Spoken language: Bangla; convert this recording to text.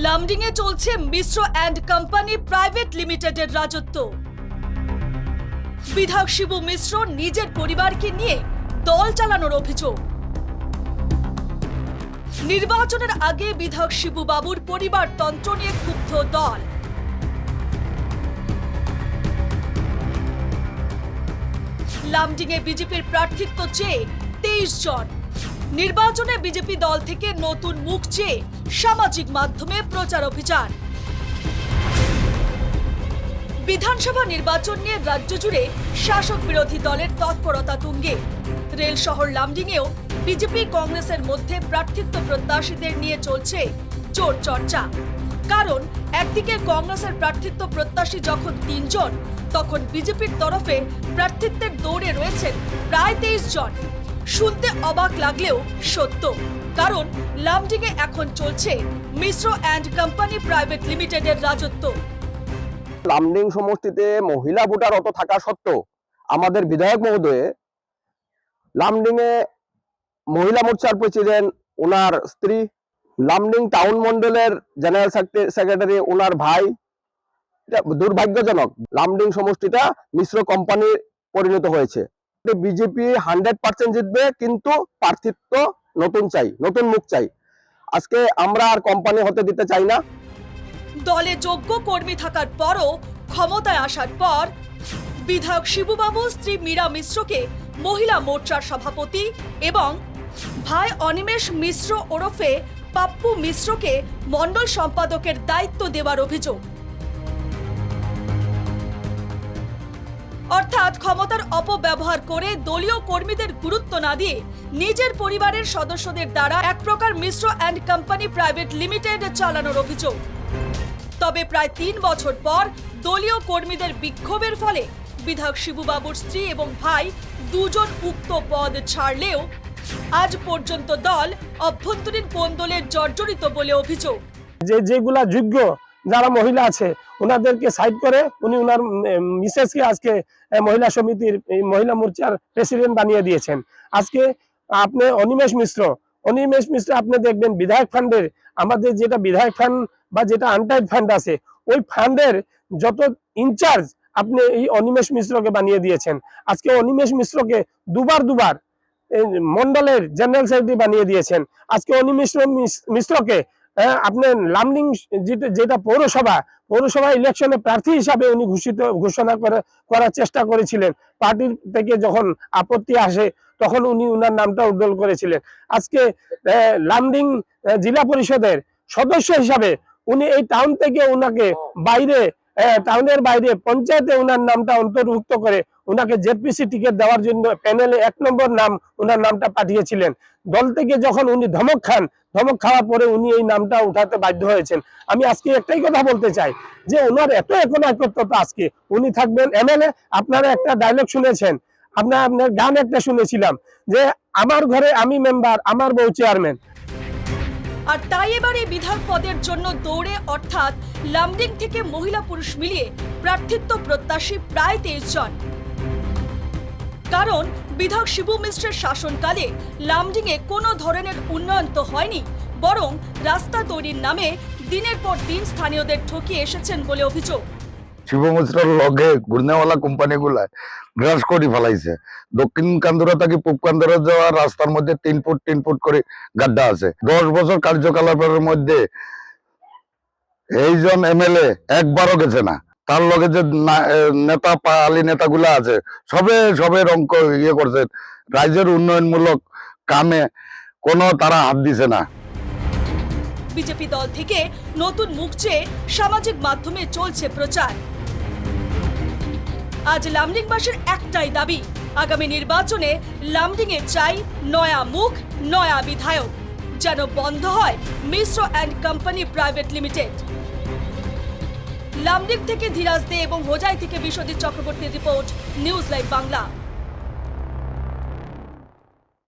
লামডিংয়ে চলছে মিশ্র অ্যান্ড কোম্পানি প্রাইভেট লিমিটেডের রাজত্ব। বিধায়ক শিবু মিশ্র নিজের পরিবারকে নিয়ে দল চালানোর অভিযোগ। নির্বাচনের আগে বিধায়ক শিবু বাবুর পরিবারতন্ত্র নিয়ে ক্ষুব্ধ দল। লামডিংয়ে বিজেপির প্রার্থিত্ব চেয়ে 23 জন। নির্বাচনে বিজেপি দল থেকে নতুন মুখ চেয়ে সামাজিক মাধ্যমে প্রচার অভিযান। বিধানসভা নির্বাচন নিয়ে রাজ্য জুড়ে শাসক বিরোধী দলের তৎপরতা তুঙ্গে। রেল শহর লামডিংয়েও বিজেপি কংগ্রেসের মধ্যে প্রার্থিত্ব প্রত্যাশীদের নিয়ে চলছে জোর চর্চা। কারণ একদিকে কংগ্রেসের প্রার্থিত্ব প্রত্যাশী যখন 3 জন, তখন বিজেপির তরফে প্রার্থিত্বের দৌড়ে রয়েছেন প্রায় 23 জন। শুনতে অবাক লাগলেও সত্য, কারণ লামডিংয়ে এখন চলছে মিশ্র অ্যান্ড কোম্পানি প্রাইভেট লিমিটেডের রাজত্ব। লামডিং সমষ্টিতে মহিলা ভোটার অত থাকা সত্ত্বেও আমাদের বিধায়ক মহোদয় লামডিংয়ে মহিলা মোর্চার প্রেসিডেন্ট, ওনার স্ত্রী, লামডিং টাউন মন্ডলের জেনারেল সেক্রেটারি, ওনার ভাই। দুর্ভাগ্যজনক, লামডিং সমষ্টিটা মিশ্র কোম্পানি পরিণত হয়েছে। বিজেপি 100% জিতবে, কিন্তু প্রার্থিত্ব নতুন চাই, নতুন মুখ চাই। আজকে আমরা আর কোম্পানি হতে দিতে চাই না। দলে যোগ্য কর্মী থাকার পরও ক্ষমতায় আসার পর বিধায়ক শিবুবাবু স্ত্রী মীরা মিশ্রকে মহিলা মোর্চার সভাপতি এবং ভাই অনিমেষ মিশ্র ওরফে পাপ্পু মিশ্রকে মণ্ডল সম্পাদকের দায়িত্ব দেওয়ার অভিযোগ। অর্থাৎ ক্ষমতার অপব্যবহার করে দলীয় কর্মীদের গুরুত্ব না দিয়ে নিজের পরিবারের সদস্যদের দ্বারা এক প্রকার মিশ্র অ্যান্ড কোম্পানি প্রাইভেট লিমিটেড চালানোর অভিযোগ। তবে প্রায় 3 বছর পর দলীয় কর্মীদের বিক্ষোভের ফলে বিধায়ক শিবুবাবুর স্ত্রী এবং ভাই দুজন উক্ত পদ ছাড়লেও আজ পর্যন্ত দল অভ্যন্তরীণ কোন্দলে জর্জরিত বলে অভিযোগ। যেগুলা যোগ্য যারা মহিলা আছে ওনাদেরকে সাইড করে উনি ওনার মিসেসকে আজকে মহিলা সমিতির মহিলা মোর্চার প্রেসিডেন্ট বানিয়ে দিয়েছেন। আজকে আপনি অনিমেষ মিশ্র আপনি দেখবেন বিধায়ক ফান্ডের, আমাদের যেটা বিধায়ক ফান্ড বা যেটা আনটাইড ফান্ড আছে, ওই ফান্ডের যত ইনচার্জ আপনি এই অনিমেষ মিশ্রকে বানিয়ে দিয়েছেন। আজকে অনিমেষ মিশ্রকে দুবার মন্ডলের জেনারেল সেক্রেটারি বানিয়ে দিয়েছেন। আজকে অনিমেষ মিশ্রকে আপনি লামডিং যেটা পৌরসভা ইলেকশনে প্রার্থী হিসাবে উনি ঘোষণা করার চেষ্টা করেছিলেন। পার্টির থেকে যখন আপত্তি আসে তখন উনি উনার নামটা উজ্জ্বল করেছিলেন। আজকে লামডিং জেলা পরিষদের সদস্য হিসাবে উনি এই টাউন থেকে উনাকে টাউনের বাইরে পঞ্চায়েতে উনার নামটা অন্তর্ভুক্ত করে উনাকে জেডপিসি টিকিট দেওয়ার জন্য প্যানেলে 1 নম্বর নাম উনার নামটা পাঠিয়েছিলেন। দল থেকে যখন উনি ধমক খাওয়ার পরে উনি এই নামটা উঠাতে বাধ্য হয়েছেন। আমি আজকে একটাই কথা বলতে চাই যে ওনার এত একনায়কত্বতা, আজকে উনি থাকবেন এমএলএ। আপনারা একটা ডায়লগ শুনেছেন, আপনার গান একটা শুনেছিলাম যে আমার ঘরে আমি মেম্বার, আমার বউ চেয়ারম্যান। আর তাই এবার এই বিধায়ক পদের জন্য দৌড়ে, অর্থাৎ লামডিং থেকে মহিলা পুরুষ মিলিয়ে প্রার্থিত্ব প্রত্যাশী প্রায় 23 জন। কারণ বিধায়ক শিবু মিশ্রের শাসনকালে লামডিংয়ে কোনো ধরনের উন্নয়ন তো হয়নি, বরং রাস্তা তৈরির নামে দিনের পর দিন স্থানীয়দের ঠকিয়ে এসেছেন বলে অভিযোগ। শিবু মিশ্রের লগে ঘুরনেওয়ালা কোম্পানিগুলা গ্রাস করে ফেলাইছে। দক্ষিণ কান্দুরা থেকে পূব কান্দুরা যাওয়ার রাস্তার মধ্যে 3 ফুট করে গাড্ডা আছে। 10 বছর কার্যকলাপের মধ্যে এইজন এমএলএ একবারও গেছে না। তার লগে যে নেতা পালি নেতাগুলা আছে সবের অঙ্ক করছে। রাজ্যের উন্নয়নমূলক কামে কোনো তারা হাত দিছে না। বিজেপি দল থেকে নতুন মুখ চেয়ে সামাজিক মাধ্যমে চলছে প্রচার। আজ লামডিংবাসীর একটাই দাবি, আগামী নির্বাচনে লামডিংয়ে চাই নয়া মুখ, নয়া বিধায়ক, যেন বন্ধ হয় Mishra and company private limited. Lumding থেকে ধীরাজ দে এবং হোজাই থেকে বিশ্বজিৎ চক্রবর্তীর রিপোর্ট, নিউজ লাইভ বাংলা।